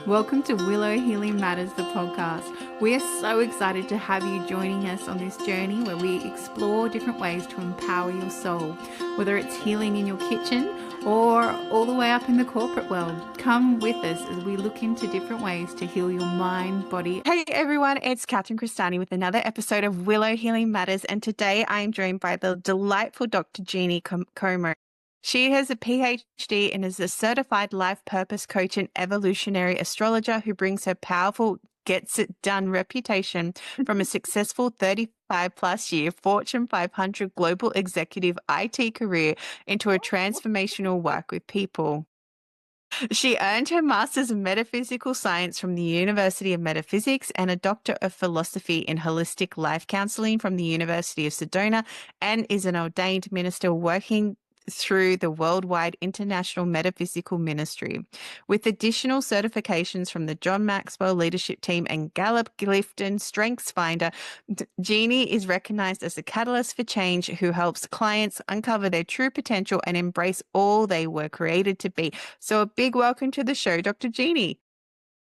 Welcome to Willow Healing Matters, the podcast. We are so excited to have you joining us on this journey where we explore different ways to empower your soul, whether it's healing in your kitchen or all the way up in the corporate world. Come with us as we look into different ways to heal your mind, body. Hey everyone, it's Crestani with another episode of Willow Healing Matters, and today I am joined by the delightful Dr. Jeanne Comeau. She has a PhD and is a certified life purpose coach and evolutionary astrologer who brings her powerful gets it done reputation from a successful 35 plus year Fortune 500 global executive IT career into a transformational work with people. She earned her Master's in Metaphysical Science from the University of Metaphysics and a Doctor of Philosophy in Holistic Life Counseling from the University of Sedona, and is an ordained minister working through the Worldwide International Metaphysical Ministry. With additional certifications from the John Maxwell Leadership Team and Gallup Clifton Strengths Finder, Jeanne is recognized as a catalyst for change who helps clients uncover their true potential and embrace all they were created to be. So a big welcome to the show, Dr. Jeanne.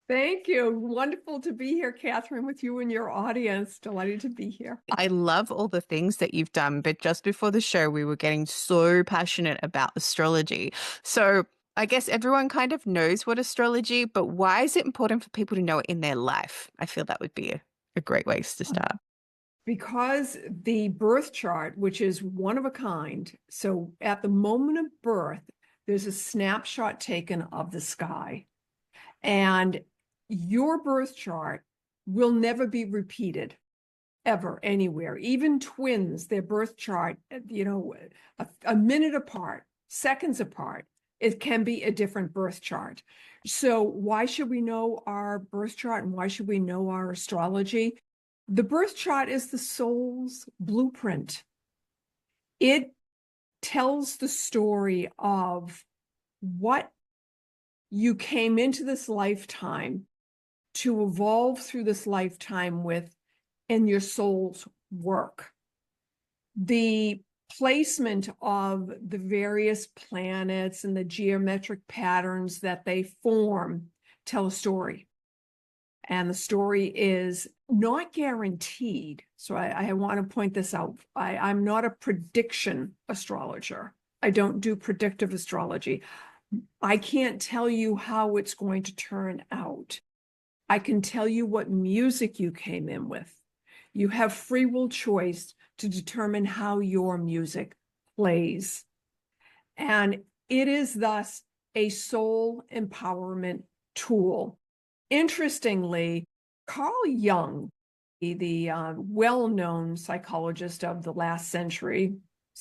Thank you. Wonderful to be here, Catherine, with you and your audience. Delighted to be here. I love all the things that you've done, but just before the show, we were getting so passionate about astrology. So I guess everyone kind of knows what astrology, but why is it important for people to know it in their life? I feel that would be a great way to start. Because the birth chart, which is one of a kind, so at the moment of birth, there's a snapshot taken of the sky. And your birth chart will never be repeated ever anywhere. Even twins, their birth chart, a minute apart, seconds apart, it can be a different birth chart. So why should we know our birth chart and why should we know our astrology? The birth chart is the soul's blueprint. It tells the story of what you came into this lifetime to evolve through this lifetime with in your soul's work. The placement of the various planets and the geometric patterns that they form tell a story. And the story is not guaranteed. So I want to point this out. I'm not a prediction astrologer. I don't do predictive astrology. I can't tell you how it's going to turn out. I can tell you what music you came in with. You have free will choice to determine how your music plays. And it is thus a soul empowerment tool. Interestingly, Carl Jung, the well-known psychologist of the last century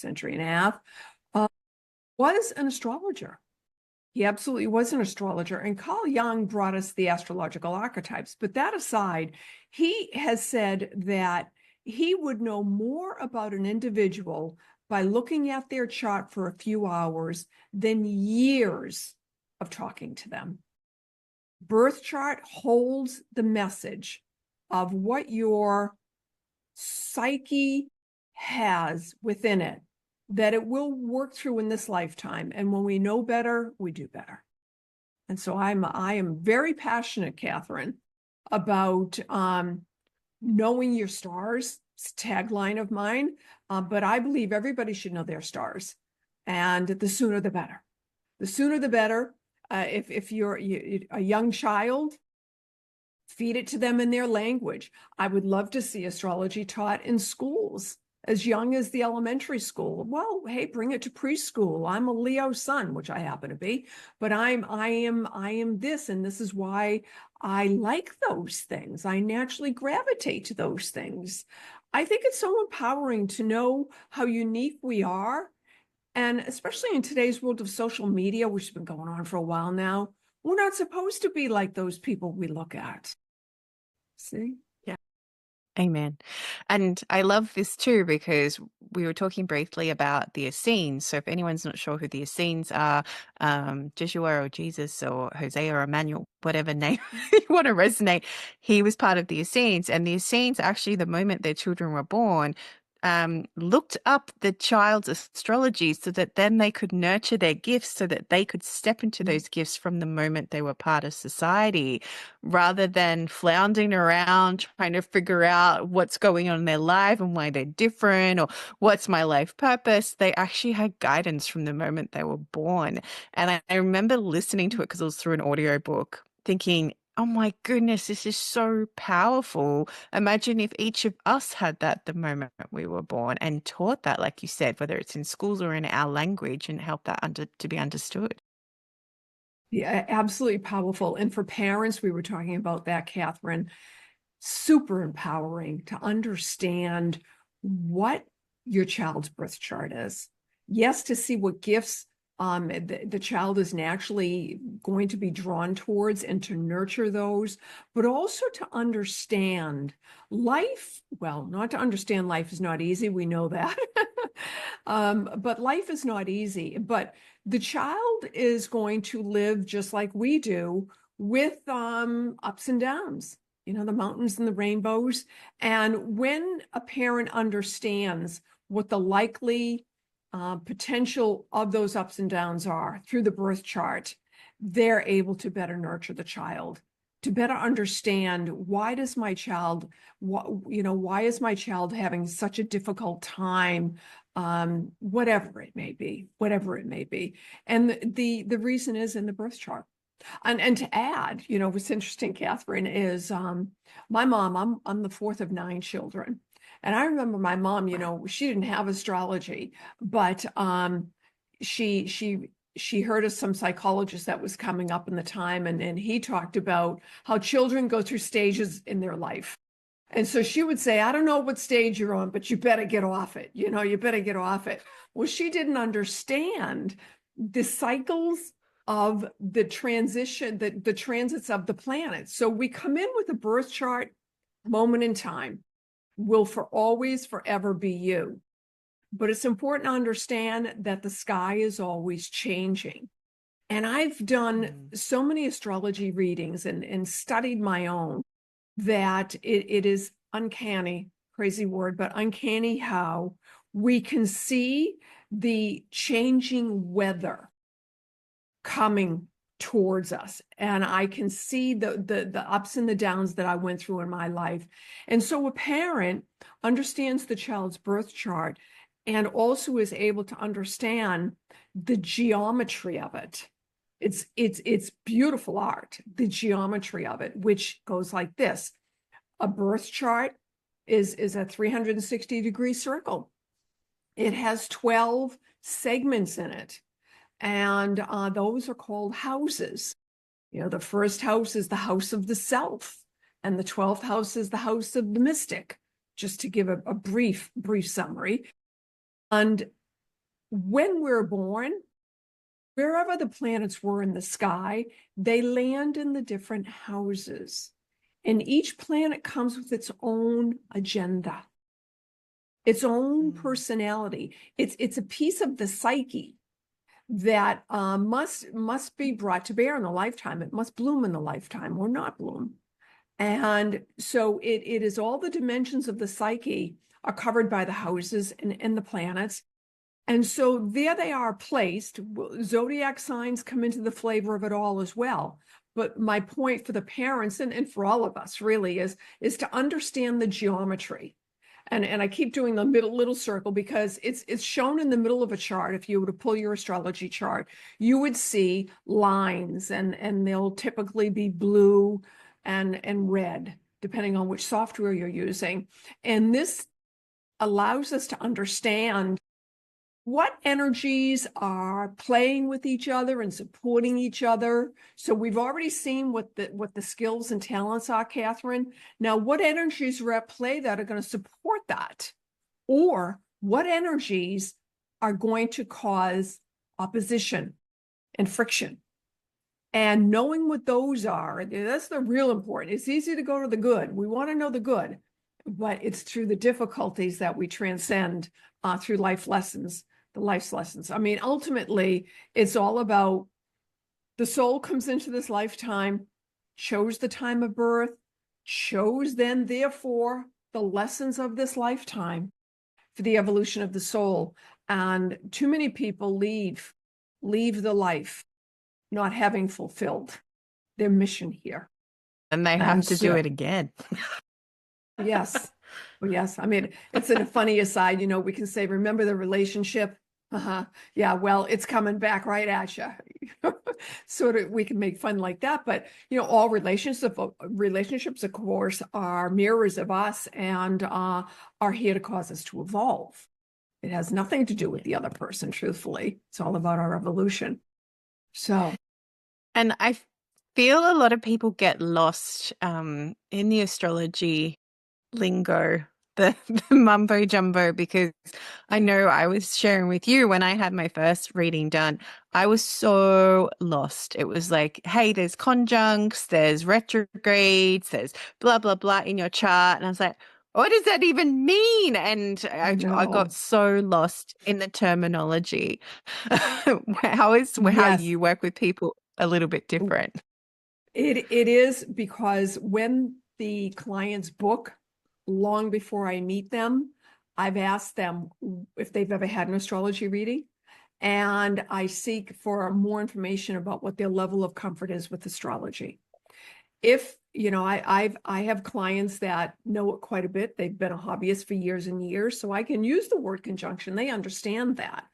and a half, was an astrologer. He absolutely was an astrologer. And Carl Jung brought us the astrological archetypes. But that aside, he has said that he would know more about an individual by looking at their chart for a few hours than years of talking to them. Birth chart holds the message of what your psyche has within it, that it will work through in this lifetime. And when we know better, we do better. And so I am very passionate, Catherine, about knowing your stars. It's a tagline of mine, but I believe everybody should know their stars. And the sooner, the better. The sooner, the better. If you're a young child, feed it to them in their language. I would love to see astrology taught in schools as young as the elementary school. Well, hey, bring it to preschool. I'm a Leo sun, which I happen to be, but I am this, and this is why I like those things. I naturally gravitate to those things. I think it's so empowering to know how unique we are. And especially in today's world of social media, which has been going on for a while now, we're not supposed to be like those people we look at. See? Yeah. Amen. And I love this too, because we were talking briefly about the Essenes. So if anyone's not sure who the Essenes are, Joshua or Jesus or Hosea or Emmanuel, whatever name you want to resonate, he was part of the Essenes. And the Essenes, actually, the moment their children were born, looked up the child's astrology so that then they could nurture their gifts, so that they could step into those gifts from the moment they were part of society, rather than floundering around trying to figure out what's going on in their life and why they're different or what's my life purpose. They actually had guidance from the moment they were born. And I remember listening to it because it was through an audiobook, thinking, oh my goodness, this is so powerful. Imagine if each of us had that the moment we were born and taught that, like you said, whether it's in schools or in our language, and help that to be understood. Yeah, absolutely powerful. And for parents, we were talking about that, Catherine, super empowering to understand what your child's birth chart is. Yes, to see what gifts the child is naturally going to be drawn towards and to nurture those, but also to understand life. Well, not to understand life is not easy. We know that. But life is not easy. But the child is going to live just like we do, with ups and downs, the mountains and the rainbows. And when a parent understands what the likely potential of those ups and downs are through the birth chart, they're able to better nurture the child, to better understand, why is my child having such a difficult time, whatever it may be. And the reason is in the birth chart. And to add, what's interesting, Catherine, is my mom, I'm the fourth of 9 children. And I remember my mom, she didn't have astrology, but she heard of some psychologist that was coming up in the time, and he talked about how children go through stages in their life. And so she would say, I don't know what stage you're on, but you better get off it. You better get off it. Well, she didn't understand the cycles of the transition, the transits of the planets. So we come in with a birth chart, moment in time, will for always, forever be you. But it's important to understand that the sky is always changing. And I've done so many astrology readings and studied my own, that it is uncanny, crazy word, but uncanny how we can see the changing weather coming towards us. And I can see the ups and the downs that I went through in my life. And so a parent understands the child's birth chart and also is able to understand the geometry of it. It's beautiful art, the geometry of it, which goes like this. A birth chart is a 360-degree circle. It has 12 segments in it. And those are called houses. The first house is the house of the self, and the 12th house is the house of the mystic, just to give a brief summary. And when we're born, wherever the planets were in the sky, they land in the different houses. And each planet comes with its own agenda, its own personality. It's a piece of the psyche that must be brought to bear in the lifetime. It must bloom in the lifetime or not bloom. And so it is all the dimensions of the psyche are covered by the houses and the planets. And so there they are placed. Zodiac signs come into the flavor of it all as well. But my point for the parents and for all of us really is to understand the geometry. And I keep doing the little circle because it's shown in the middle of a chart. If you were to pull your astrology chart, you would see lines, and they'll typically be blue and red, depending on which software you're using. And this allows us to understand what energies are playing with each other and supporting each other. So we've already seen what the skills and talents are, Catherine. Now, what energies are at play that are going to support that? Or what energies are going to cause opposition and friction? And knowing what those are, that's the real important. It's easy to go to the good. We want to know the good, but it's through the difficulties that we transcend through life's lessons. I mean, ultimately, it's all about the soul comes into this lifetime, chose the time of birth, chose then, therefore, the lessons of this lifetime, for the evolution of the soul. And too many people leave the life not having fulfilled their mission here. And they have And to do so, it again. yes. Well, yes. I mean, it's a funny aside, we can say, remember the relationship? Uh-huh. Yeah, well, it's coming back right at you. Sort of, we can make fun like that, but all relationships, of course, are mirrors of us and are here to cause us to evolve. It has nothing to do with the other person, truthfully. It's all about our evolution. So, And I feel a lot of people get lost in the astrology lingo, the mumbo jumbo, because I know I was sharing with you when I had my first reading done, I was so lost. It was like, hey, there's conjuncts, there's retrogrades, there's blah, blah, blah in your chart. And I was like, what does that even mean? And I got so lost in the terminology. How yes, you work with people a little bit different? it is, because when the clients book, long before I meet them, I've asked them if they've ever had an astrology reading, and I seek for more information about what their level of comfort is with astrology. If I have clients that know it quite a bit. They've been a hobbyist for years and years, so I can use the word conjunction. They understand that.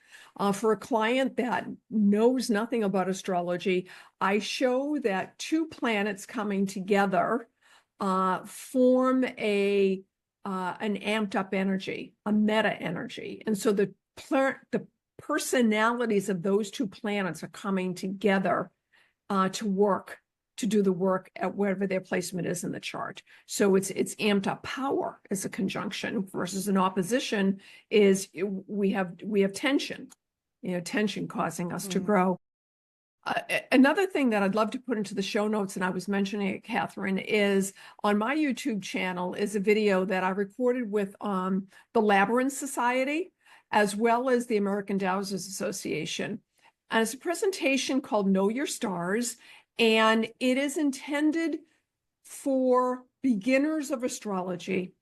For a client that knows nothing about astrology, I show that two planets coming together form an amped up energy, a meta energy, and so the personalities of those two planets are coming together to do the work at wherever their placement is in the chart. So it's amped up power as a conjunction, versus an opposition is we have tension, tension causing us to grow. Another thing that I'd love to put into the show notes, and I was mentioning it, Catherine, is on my YouTube channel is a video that I recorded with the Labyrinth Society, as well as the American Dowsers Association. And it's a presentation called Know Your Stars, and it is intended for beginners of astrology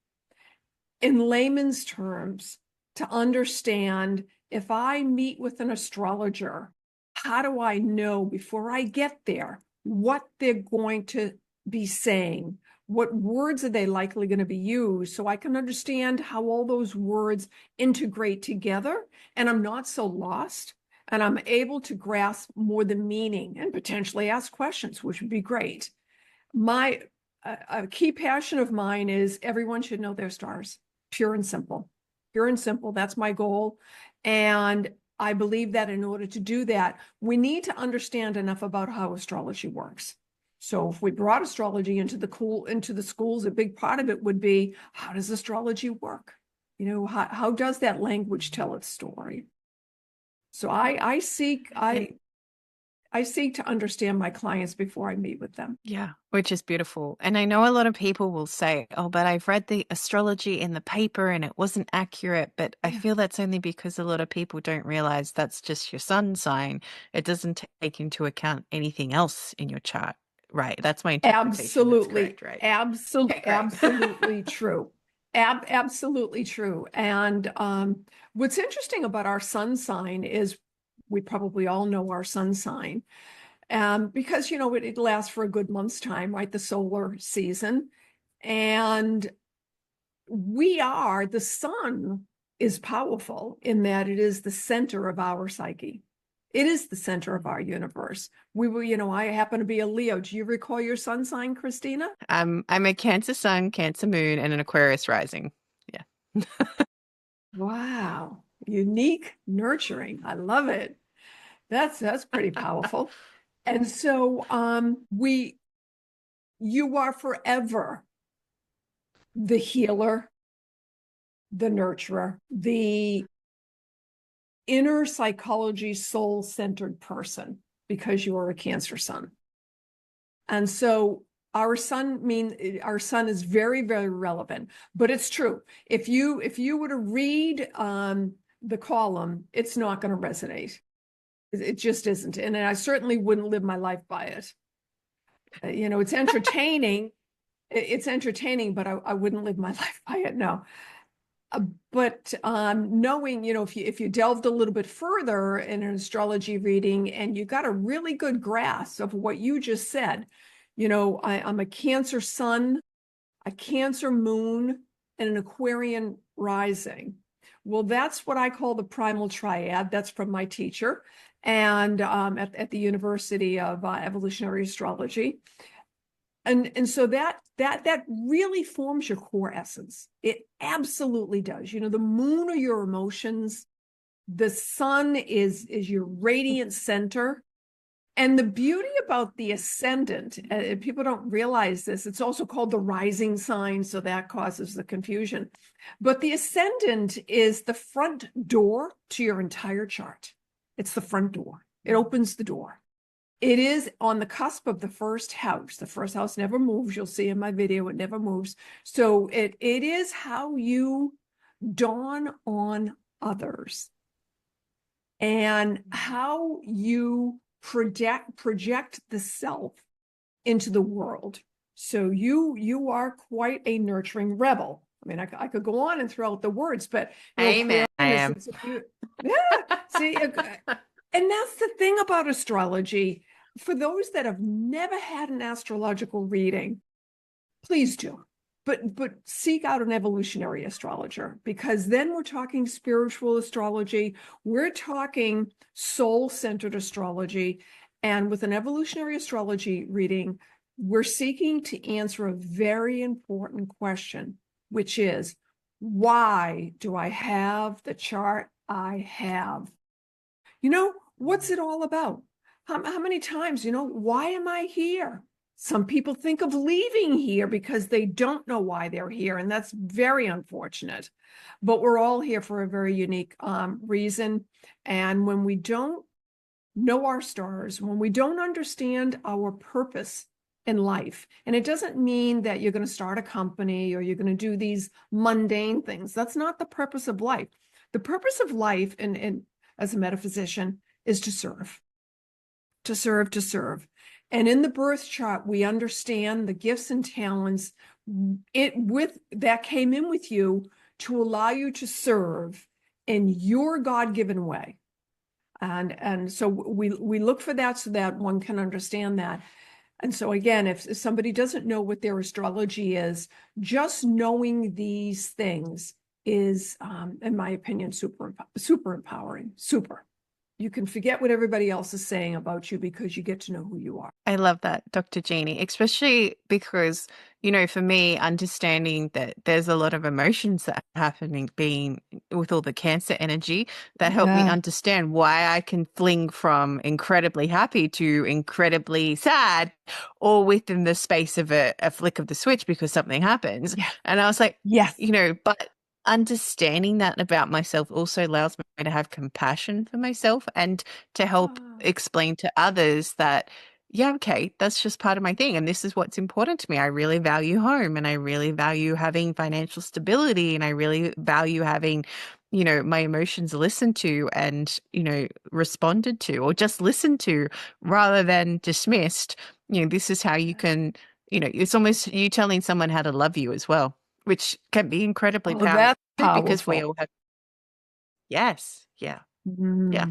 in layman's terms to understand, if I meet with an astrologer, how do I know before I get there what they're going to be saying? What words are they likely going to be used, so I can understand how all those words integrate together and I'm not so lost and I'm able to grasp more the meaning and potentially ask questions, which would be great. A key passion of mine is everyone should know their stars, pure and simple. Pure and simple, that's my goal. And I believe that in order to do that, we need to understand enough about how astrology works. So if we brought astrology into the schools, a big part of it would be, how does astrology work? How does that language tell its story? So I seek to understand my clients before I meet with them. Yeah, which is beautiful. And I know a lot of people will say, oh, but I've read the astrology in the paper and it wasn't accurate. But I feel that's only because a lot of people don't realize that's just your sun sign. It doesn't take into account anything else in your chart. Right. That's my interpretation. Absolutely. That's correct, right? Absolutely true. Absolutely true. And what's interesting about our sun sign is we probably all know our sun sign, because it lasts for a good month's time, right? The solar season. And the sun is powerful in that it is the center of our psyche. It is the center of our universe. I happen to be a Leo. Do you recall your sun sign, Christina? I'm a Cancer sun, Cancer moon, and an Aquarius rising. Yeah. Wow. Unique, nurturing. I love it. That's pretty powerful. And so you are forever the healer, the nurturer, the inner psychology, soul-centered person, because you are a Cancer sun. And so our sun is very, very relevant, but it's true. If you were to read the column, it's not going to resonate. It just isn't. And I certainly wouldn't live my life by it. It's entertaining. It's entertaining, but I wouldn't live my life by it. No. But knowing, if you delved a little bit further in an astrology reading and you got a really good grasp of what you just said, I'm a Cancer sun, a Cancer moon, and an Aquarian rising. Well, that's what I call the primal triad. That's from my teacher and at the University of Evolutionary Astrology. And so that really forms your core essence. It absolutely does. The moon are your emotions. The sun is your radiant center. And the beauty about the ascendant, people don't realize this, it's also called the rising sign, so that causes the confusion. But the ascendant is the front door to your entire chart. It's the front door. It opens the door. It is on the cusp of the first house. The first house never moves. You'll see in my video, it never moves. So it is how you dawn on others and how you project the self into the world. So you are quite a nurturing rebel. I mean, I could go on and throw out the words, but Amen. I am. Yeah. See, and that's the thing about astrology. For those that have never had an astrological reading, please do. But seek out an evolutionary astrologer, because then we're talking spiritual astrology. We're talking soul-centered astrology. And with an evolutionary astrology reading, we're seeking to answer a very important question, which is, why do I have the chart I have? What's it all about? How many times, why am I here? Some people think of leaving here because they don't know why they're here, and that's very unfortunate. But we're all here for a very unique reason. And when we don't know our stars, when we don't understand our purpose in life, and it doesn't mean that you're going to start a company or you're going to do these mundane things. That's not the purpose of life. The purpose of life, and as a metaphysician, is to serve, to serve, to serve. And in the birth chart, we understand the gifts and talents that came in with you to allow you to serve in your God-given way. And so we look for that so that one can understand that. And so again, if somebody doesn't know what their astrology is, just knowing these things is, in my opinion, super empowering. Super. You can forget what everybody else is saying about you because you get to know who you are. I love that, Dr. Jeannie, especially because, for me, understanding that there's a lot of emotions that are happening being with all the Cancer energy that help me understand why I can fling from incredibly happy to incredibly sad, all within the space of a flick of the switch because something happens. Yeah. And I was like, Yes. but understanding that about myself also allows me to have compassion for myself and to help explain to others that, yeah, okay, that's just part of my thing. And this is what's important to me. I really value home, and I really value having financial stability, and I really value having, my emotions listened to and, responded to, or just listened to rather than dismissed. This is how you can, it's almost you telling someone how to love you as well, which can be incredibly That's powerful because we powerful. all have. Yes. Yeah. Yeah.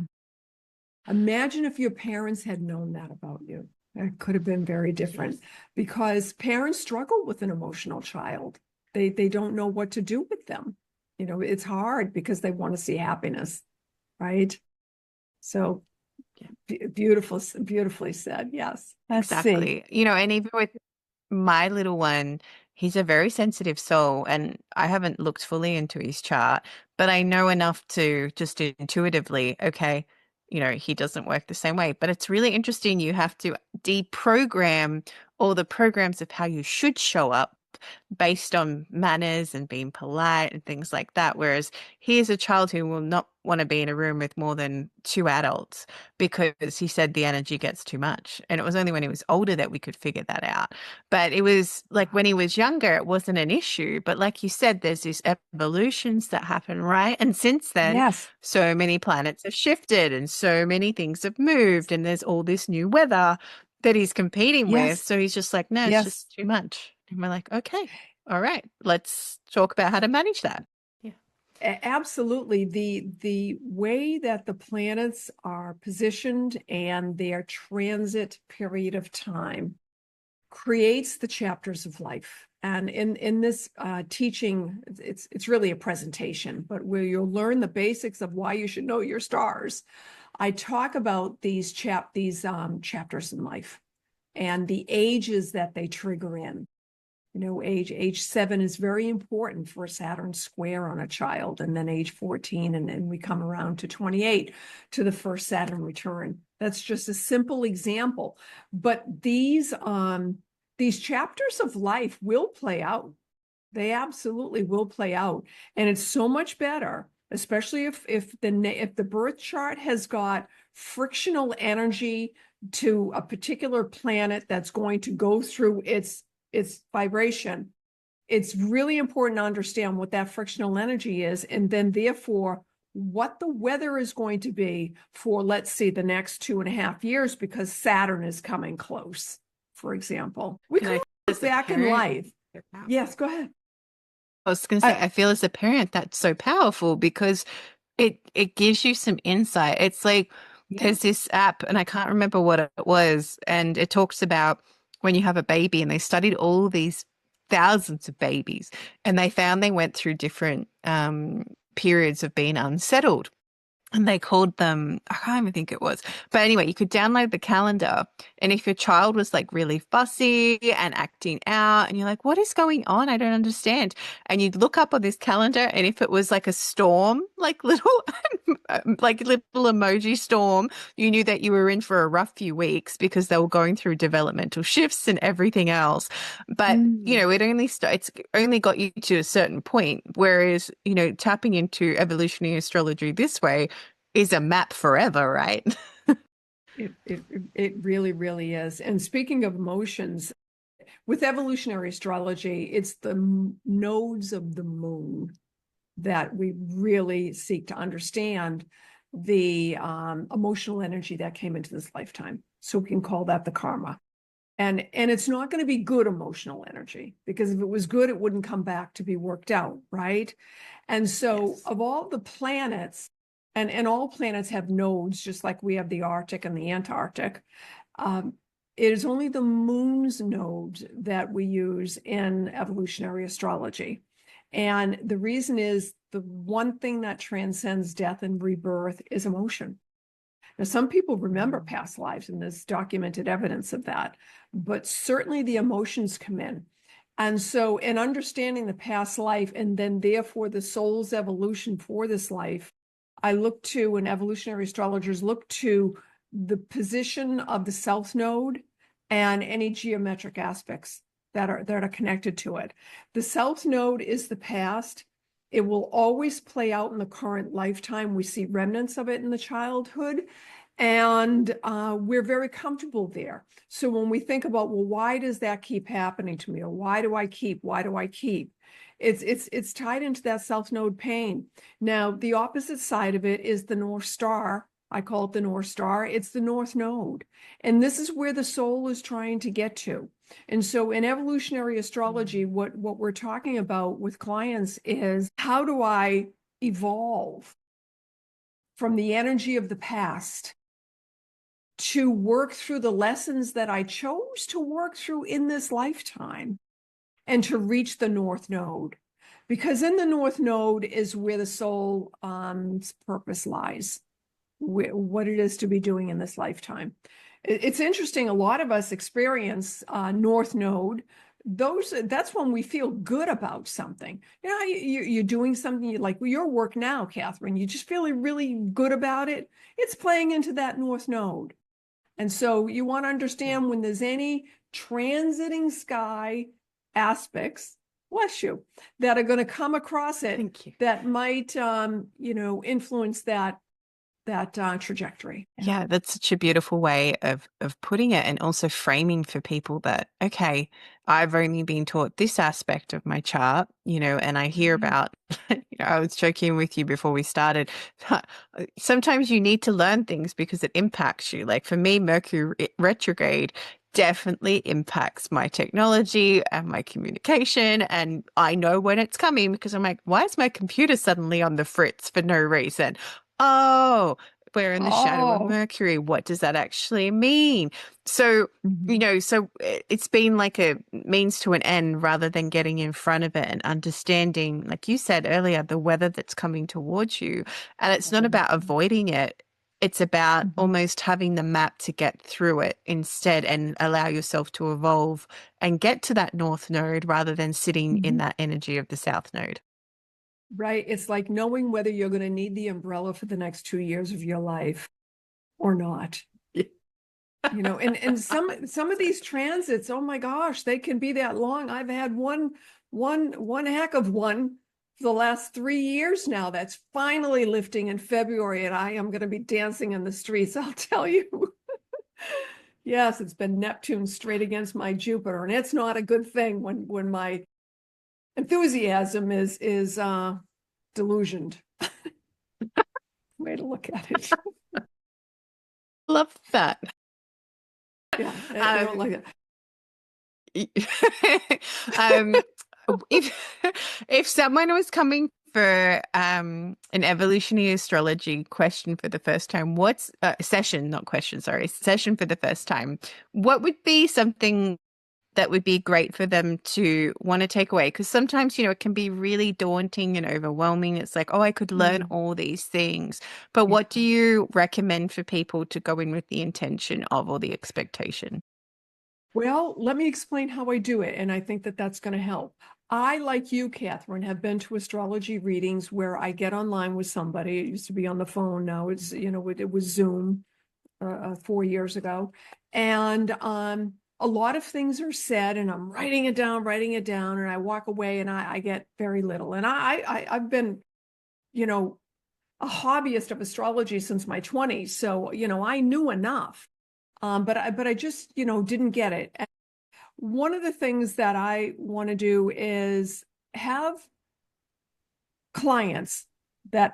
Imagine if your parents had known that about you. It could have been very different, because parents struggle with an emotional child. They don't know what to do with them. It's hard because they want to see happiness, right? So beautifully said. Yes. Let's Exactly. see. And even with my little one, he's a very sensitive soul, and I haven't looked fully into his chart, but I know enough to just intuitively, okay, he doesn't work the same way. But it's really interesting. You have to deprogram all the programs of how you should show up based on manners and being polite and things like that. Whereas he is a child who will not want to be in a room with more than two adults because he said the energy gets too much. And it was only when he was older that we could figure that out. But it was like when he was younger, it wasn't an issue. But like you said, there's these evolutions that happen, right? And since then, Yes. so many planets have shifted and so many things have moved, and there's all this new weather that he's competing with. So he's just like, no, it's just too much. And we're like, okay, all right, let's talk about how to manage that. Yeah. Absolutely. The way that the planets are positioned and their transit period of time creates the chapters of life. And in this teaching, it's really a presentation, but where you'll learn the basics of why you should know your stars. I talk about these chapters in life and the ages that they trigger in. Age 7 is very important for a Saturn square on a child, and then age 14, and then we come around to 28 to the first Saturn return. That's just a simple example. But these chapters of life will play out. They absolutely will play out. And it's so much better, especially if the birth chart has got frictional energy to a particular planet that's going to go through its vibration. It's really important to understand what that frictional energy is, and then therefore what the weather is going to be for, let's see, the next 2.5 years, because Saturn is coming close, for example. We call it back in life. Yes, go ahead. I was going to say, I feel as a parent that's so powerful because it gives you some insight. It's like there's this app, and I can't remember what it was, and it talks about when you have a baby, and they studied all these thousands of babies, and they found they went through different periods of being unsettled. And they called them, I can't even think it was. But anyway, you could download the calendar. And if your child was like really fussy and acting out, and you're like, what is going on? I don't understand. And you'd look up on this calendar, and if it was like a storm, like little emoji storm, you knew that you were in for a rough few weeks because they were going through developmental shifts and everything else. But, it's only got you to a certain point. Whereas, tapping into evolutionary astrology this way is a map forever, right? It really, really is. And speaking of emotions, with evolutionary astrology, it's the nodes of the moon that we really seek to understand the emotional energy that came into this lifetime. So we can call that the karma. And it's not going to be good emotional energy, because if it was good, it wouldn't come back to be worked out, right? And so of all the planets, and all planets have nodes, just like we have the Arctic and the Antarctic. It is only the moon's node that we use in evolutionary astrology. And the reason is the one thing that transcends death and rebirth is emotion. Now, some people remember past lives, and there's documented evidence of that, but certainly the emotions come in. And so in understanding the past life, and then therefore the soul's evolution for this life, I look to, and evolutionary astrologers look to, the position of the South Node and any geometric aspects that are connected to it. The South Node is the past. It will always play out in the current lifetime. We see remnants of it in the childhood, and we're very comfortable there. So when we think about, well, why does that keep happening to me? Or why do I keep? It's tied into that South Node pain. Now, the opposite side of it is the North Star. I call it the North Star. It's the North Node. And this is where the soul is trying to get to. And so in evolutionary astrology, what we're talking about with clients is, how do I evolve from the energy of the past to work through the lessons that I chose to work through in this lifetime, and to reach the North Node? Because in the North Node is where the soul's purpose lies, what it is to be doing in this lifetime. It's interesting, a lot of us experience North Node. That's when we feel good about something. You're doing something, like your work now, Catherine, you just feeling really good about it. It's playing into that North Node. And so you want to understand, when there's any transiting sky aspects, bless you, that are going to come across it, that might, influence that trajectory. Yeah, that's such a beautiful way of putting it, and also framing for people that, okay, I've only been taught this aspect of my chart, and I hear about, I was joking with you before we started, sometimes you need to learn things because it impacts you. Like for me, Mercury retrograde definitely impacts my technology and my communication. And I know when it's coming because I'm like, why is my computer suddenly on the fritz for no reason? Oh, we're in the shadow of Oh. Mercury. What does that actually mean? So, Mhm. so it's been like a means to an end rather than getting in front of it and understanding, like you said earlier, the weather that's coming towards you. And it's not about avoiding it. It's about Mhm. almost having the map to get through it instead and allow yourself to evolve and get to that north node rather than sitting in Mhm. that energy of the south node. Right. It's like knowing whether you're going to need the umbrella for the next 2 years of your life or not. And some of these transits, oh my gosh, they can be that long. I've had one heck of one for the last 3 years now that's finally lifting in February, and I am going to be dancing in the streets, I'll tell you. Yes, it's been Neptune straight against my Jupiter, and it's not a good thing when my enthusiasm is delusioned. Way to look at it. Love that. Yeah, I don't Um, like um, if if someone was coming for an evolutionary astrology question for the first time, what's session, not question, sorry, session for the first time, what would be something that would be great for them to want to take away? Because sometimes, it can be really daunting and overwhelming. It's like, oh, I could learn it. all these things. But Yeah. what do you recommend for people to go in with the intention of or the expectation? Well, let me explain how I do it, and I think that that's going to help. I, like you, Catherine, have been to astrology readings where I get online with somebody. It used to be on the phone. Now it was Zoom 4 years ago. And a lot of things are said, and I'm writing it down, and I walk away and I get very little. And I've been, you know, a hobbyist of astrology since my 20s. So, I knew enough. But I just, didn't get it. And one of the things that I want to do is have clients that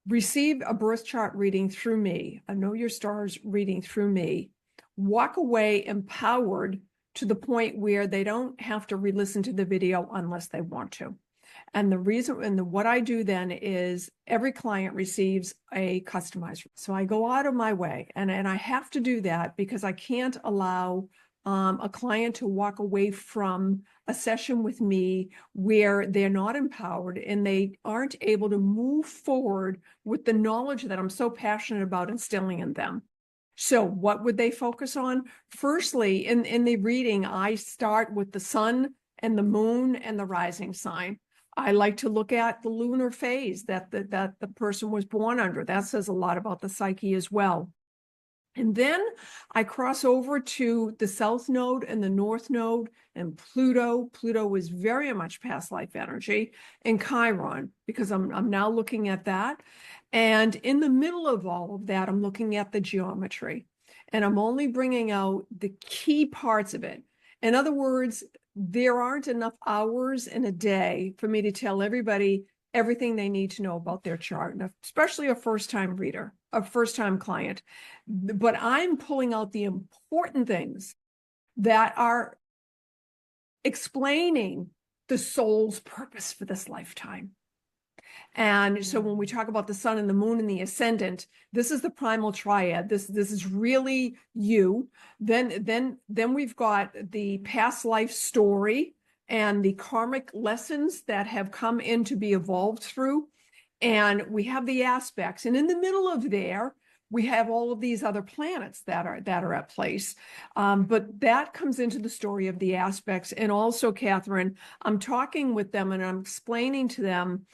receive a birth chart reading through me, a Know Your Stars reading through me, walk away empowered to the point where they don't have to re-listen to the video unless they want to. And the reason and what I do then is every client receives a customized. So I go out of my way, and I have to do that because I can't allow a client to walk away from a session with me where they're not empowered and they aren't able to move forward with the knowledge that I'm so passionate about instilling in them. So what would they focus on? Firstly, in the reading, I start with the sun and the moon and the rising sign. I like to look at the lunar phase that the person was born under. That says a lot about the psyche as well. And then I cross over to the South Node and the North Node and Pluto. Pluto is very much past life energy, and Chiron, because I'm now looking at that. And in the middle of all of that, I'm looking at the geometry, and I'm only bringing out the key parts of it. In other words, there aren't enough hours in a day for me to tell everybody everything they need to know about their chart, especially a first-time reader, a first-time client. But I'm pulling out the important things that are explaining the soul's purpose for this lifetime. And so when we talk about the sun and the moon and the ascendant, this is the primal triad. This is really you. Then we've got the past life story and the karmic lessons that have come in to be evolved through. And we have the aspects. And in the middle of there, we have all of these other planets that are at place. But that comes into the story of the aspects. And also, Catherine, I'm talking with them and I'm explaining to them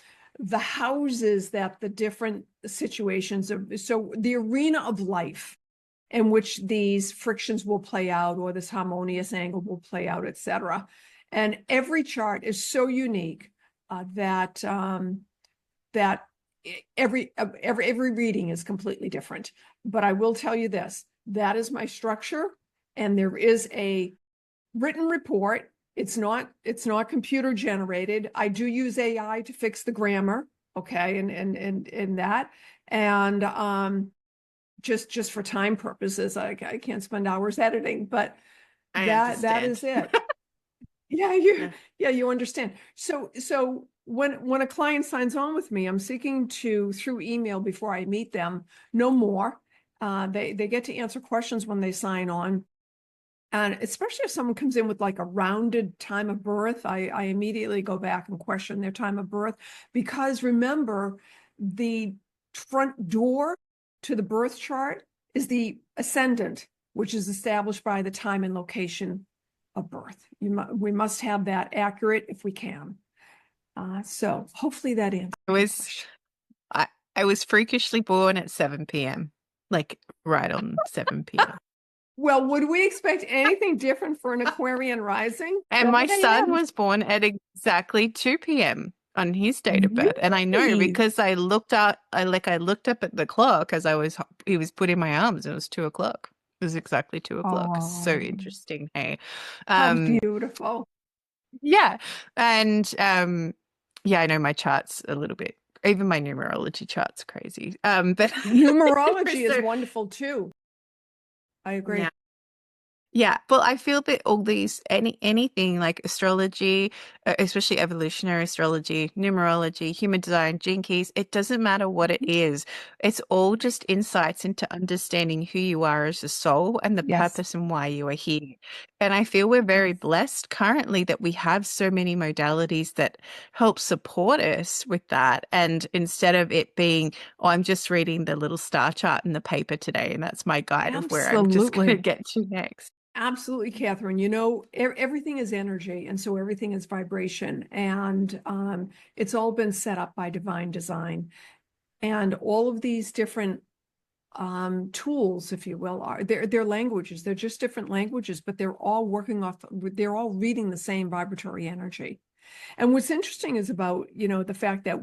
the houses that the different situations of, so the arena of life in which these frictions will play out or this harmonious angle will play out, etc. And every chart is so unique that every reading is completely different. But I will tell you this, that is my structure, and there is a written report. It's not computer generated. I do use AI to fix the grammar, okay, and that. And just for time purposes. I can't spend hours editing, but I that is understand. it. Yeah, you Yeah. yeah, you understand. So when a client signs on with me, I'm seeking to, through email before I meet them, no more. They get to answer questions when they sign on. And especially if someone comes in with like a rounded time of birth, I immediately go back and question their time of birth, because remember, the front door to the birth chart is the ascendant, which is established by the time and location of birth. We must have that accurate if we can. So hopefully that answers. I was I, I was freakishly born at 7 p.m. Like right on 7 p.m. Well, would we expect anything different for an Aquarian rising? And my Seven son a.m. was born at exactly 2 p.m. on his date of birth. And I know Really? because I looked up at the clock as he was put in my arms, and it was 2 o'clock. It was exactly 2 o'clock. So Oh, interesting. Hey. how Um, beautiful. yeah. And yeah, I know my chart's a little bit, even my numerology chart's crazy. But Numerology is so, wonderful too. I agree. yeah. Yeah, well, I feel that all these anything like astrology, especially evolutionary astrology, numerology, human design, gene keys, it doesn't matter what it is. It's all just insights into understanding who you are as a soul and the Yes. purpose and why you are here. And I feel we're very Yes. blessed currently that we have so many modalities that help support us with that. And instead of it being, oh, I'm just reading the little star chart in the paper today, and that's my guide of where I'm just going to Absolutely. get to next. Absolutely, Catherine. You know, everything is energy, and so everything is vibration, and it's all been set up by divine design. And all of these different tools, if you will, they're languages. They're just different languages, but they're all they're all reading the same vibratory energy. And what's interesting is about, the fact that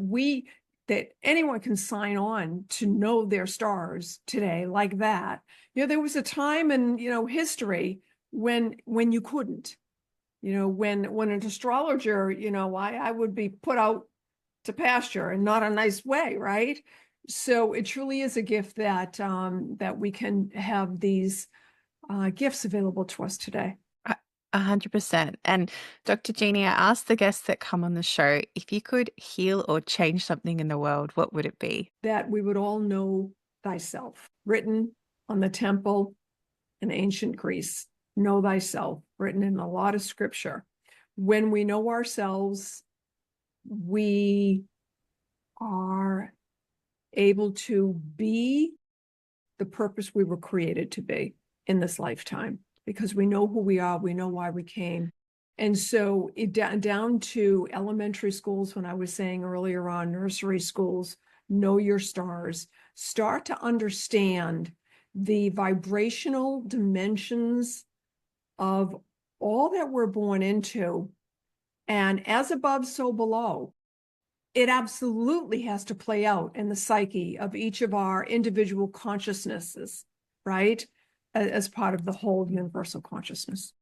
that anyone can sign on to know their stars today like that. There was a time in, history when you couldn't, when an astrologer, I would be put out to pasture, and not a nice way, right? So it truly is a gift that we can have these gifts available to us today. 100%. And Dr. Jeannie, I asked the guests that come on the show, if you could heal or change something in the world, what would it be? That we would all know thyself, written on the temple in ancient Greece. Know thyself, written in a lot of scripture. When we know ourselves, we are able to be the purpose we were created to be in this lifetime, because we know who we are, we know why we came. And so down to elementary schools, when I was saying earlier on, nursery schools, know your stars, start to understand the vibrational dimensions of all that we're born into. And as above, so below. It absolutely has to play out in the psyche of each of our individual consciousnesses, right? As part of the whole universal consciousness.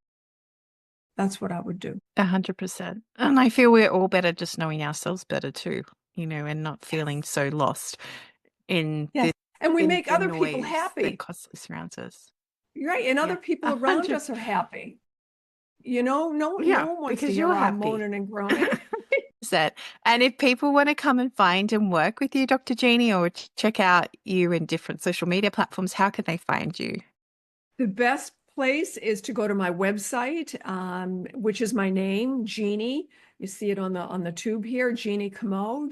That's what I would do. 100%. And I feel we're all better just knowing ourselves better too, and not Yes. feeling so lost in Yes. And we in make the other people noise that happy, constantly surrounds us. right? And Yeah. other people around 100. us are happy. No Yeah, one wants to because hear you're our happy. moaning and groaning. Set. And if people want to come and find and work with you, Dr. Jeannie, or check out you in different social media platforms, how can they find you? The best place is to go to my website, which is my name, Jeanne. You see it on the tube here, Jeanne Comeau,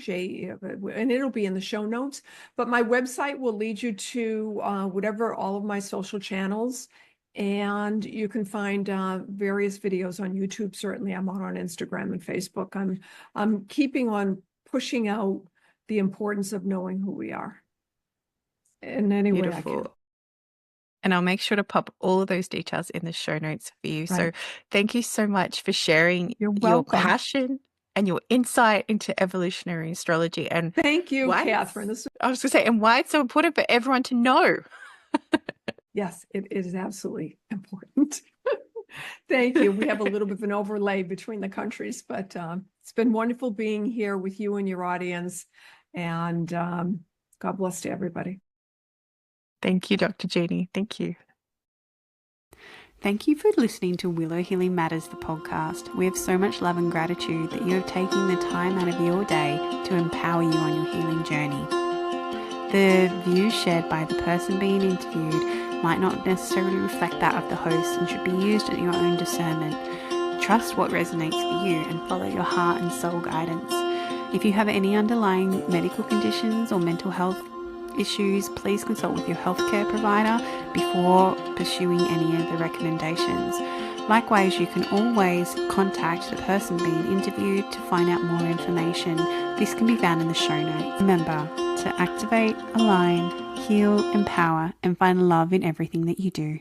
and it'll be in the show notes. But my website will lead you to whatever, all of my social channels, and you can find various videos on YouTube. Certainly, I'm on Instagram and Facebook. I'm keeping on pushing out the importance of knowing who we are in any way I can. Beautiful. And I'll make sure to pop all of those details in the show notes for you. So Right. thank you so much for sharing You're your welcome. passion and your insight into evolutionary astrology and Thank you, why Catherine. I was going to say, and why it's so important for everyone to know. Yes, it is absolutely important. Thank you. We have a little bit of an overlay between the countries, but it's been wonderful being here with you and your audience. And God bless to everybody. Thank you, Dr. Jeannie. Thank you. Thank you for listening to Willow Healing Matters, the podcast. We have so much love and gratitude that you have taken the time out of your day to empower you on your healing journey. The views shared by the person being interviewed might not necessarily reflect that of the host and should be used at your own discernment. Trust what resonates for you and follow your heart and soul guidance. If you have any underlying medical conditions or mental health issues, please consult with your healthcare provider before pursuing any of the recommendations. Likewise, you can always contact the person being interviewed to find out more information. This can be found in the show notes. Remember to activate, align, heal, empower, and find love in everything that you do.